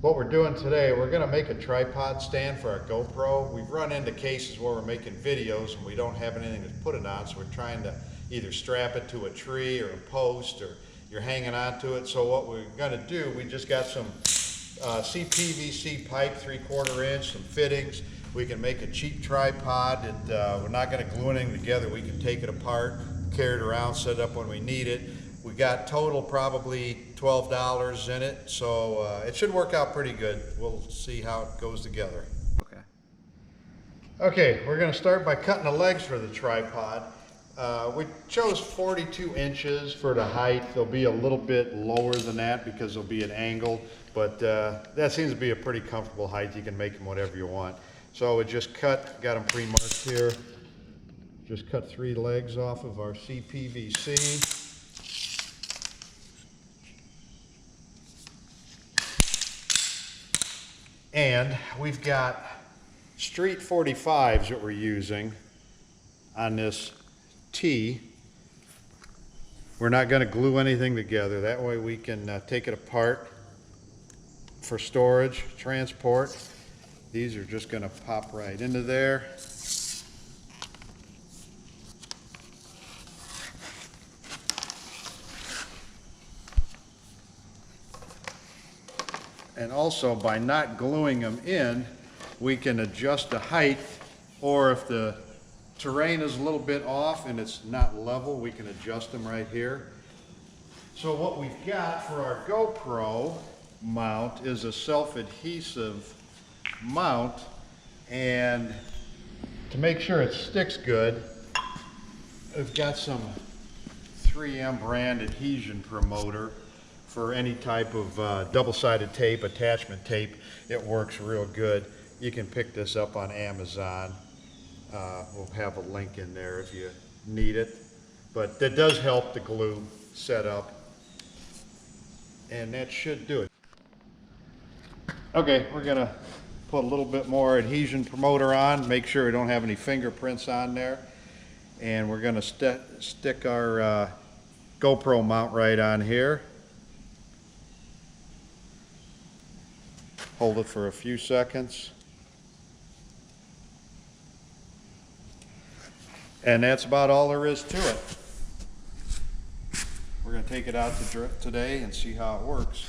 What we're doing today, we're going to make a tripod stand for our GoPro. We've run into cases where we're making videos and we don't have anything to put it on, so we're trying to either strap it to a tree or a post, or you're hanging onto it. So what we're going to do, we just got some CPVC pipe, 3/4 inch, some fittings. We can make a cheap tripod. We're not going to glue anything together. We can take it apart, carry it around, set it up when we need it. We got total probably $12 in it, so it should work out pretty good. We'll see how it goes together. Okay, we're going to start by cutting the legs for the tripod. We chose 42 inches for the height. They'll be a little bit lower than that because they'll be an angle, but that seems to be a pretty comfortable height. You can make them whatever you want. So we just got them pre-marked here. Just cut 3 legs off of our CPVC. And we've got street 45s that we're using on this T. We're not going to glue anything together. That way we can take it apart for storage, transport. These are just going to pop right into there. And also, by not gluing them in, we can adjust the height, or if the terrain is a little bit off and it's not level, we can adjust them right here. So what we've got for our GoPro mount is a self-adhesive mount, and to make sure it sticks good, we've got some 3M brand adhesion promoter. For any type of double-sided tape, attachment tape, it works real good. You can pick this up on Amazon. We'll have a link in there if you need it. But that does help the glue set up. And that should do it. Okay, we're gonna put a little bit more adhesion promoter on, make sure we don't have any fingerprints on there. And we're gonna stick our GoPro mount right on here. Hold it for a few seconds. And that's about all there is to it. We're going to take it out today and see how it works.